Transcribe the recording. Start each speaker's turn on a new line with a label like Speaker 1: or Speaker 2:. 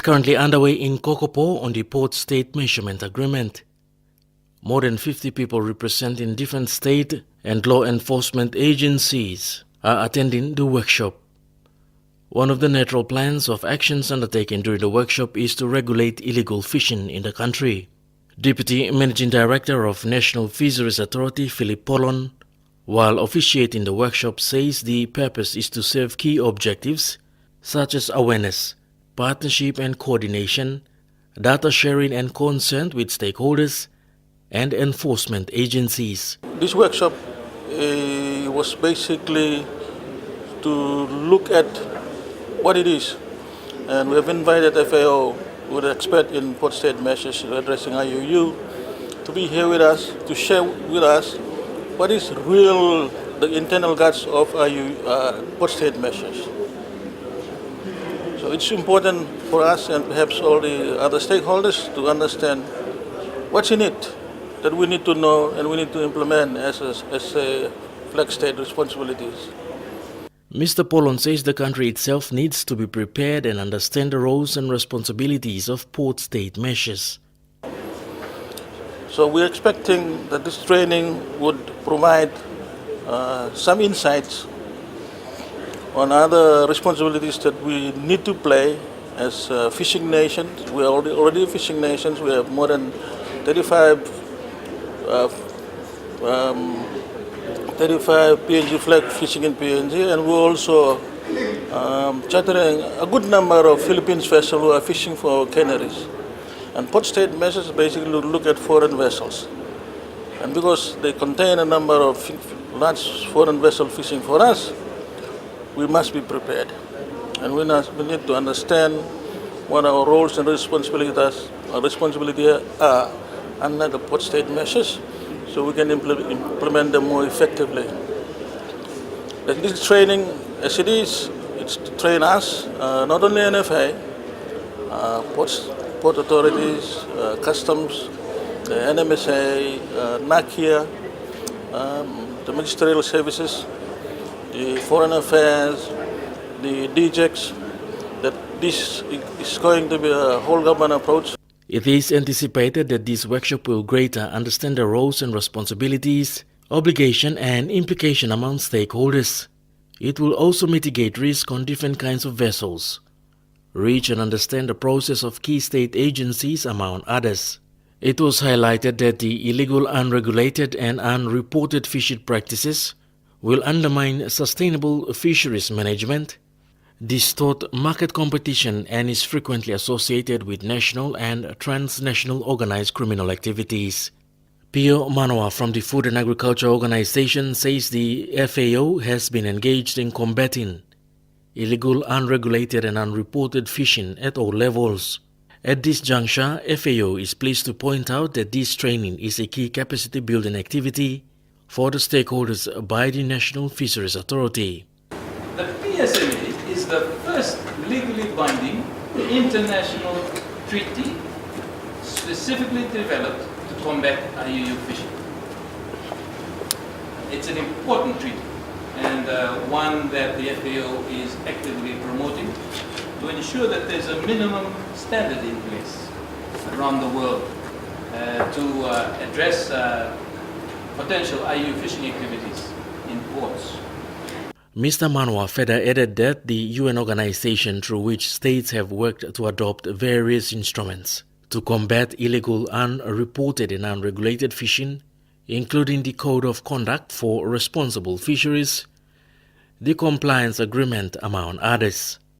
Speaker 1: It's currently underway in Kokopo on the Port State Measurement Agreement. More than 50 people representing different state and law enforcement agencies are attending the workshop. One of the natural plans of actions undertaken during the workshop is to regulate illegal fishing in the country. Deputy Managing Director of National Fisheries Authority, Philip Polon, while officiating the workshop, says the purpose is to serve key objectives such as awareness, partnership and coordination, data sharing and consent with stakeholders, and enforcement agencies.
Speaker 2: This workshop was basically to look at what it is, and we have invited FAO, with an expert in port state measures addressing IUU, to be here with us, to share with us what is the internal guts of port state measures. So it's important for us and perhaps all the other stakeholders to understand what's in it that we need to know and we need to implement as a flag state responsibilities.
Speaker 1: Mr. Polon says the country itself needs to be prepared and understand the roles and responsibilities of port state measures.
Speaker 2: So we're expecting that this training would provide some insights on other responsibilities that we need to play as fishing nations. We are already fishing nations. We have more than 35 PNG flag fishing in PNG, and we're also chartering a good number of Philippines vessels who are fishing for canaries. And port state measures basically look at foreign vessels. And because they contain a number of large foreign vessels fishing for us, we must be prepared. And we need to understand what our roles and responsibilities are under the port state measures, so we can implement them more effectively. Like this training, as it is, it's to train us, not only NFA, port authorities, customs, the NMSA, NACIA, the ministerial services, the foreign affairs, the DJECs, that this is going to be a whole government approach.
Speaker 1: It is anticipated that this workshop will greater understand the roles and responsibilities, obligation and implication among stakeholders. It will also mitigate risk on different kinds of vessels, reach and understand the process of key state agencies, among others. It was highlighted that the illegal, unregulated and unreported fishing practices will undermine sustainable fisheries management, distort market competition, and is frequently associated with national and transnational organized criminal activities. Pio Manoa from the Food and Agriculture Organization says the FAO has been engaged in combating illegal, unregulated and unreported fishing at all levels. At this juncture, FAO is pleased to point out that this training is a key capacity building activity for the stakeholders by the National Fisheries Authority.
Speaker 3: The PSMA is the first legally binding international treaty specifically developed to combat IUU fishing. It's an important treaty and one that the FAO is actively promoting to ensure that there's a minimum standard in place around the world to address potential IUU fishing activities in ports.
Speaker 1: Mr. Manoa further added that the UN organization through which states have worked to adopt various instruments to combat illegal, unreported and unregulated fishing, including the Code of Conduct for Responsible Fisheries, the Compliance Agreement, among others.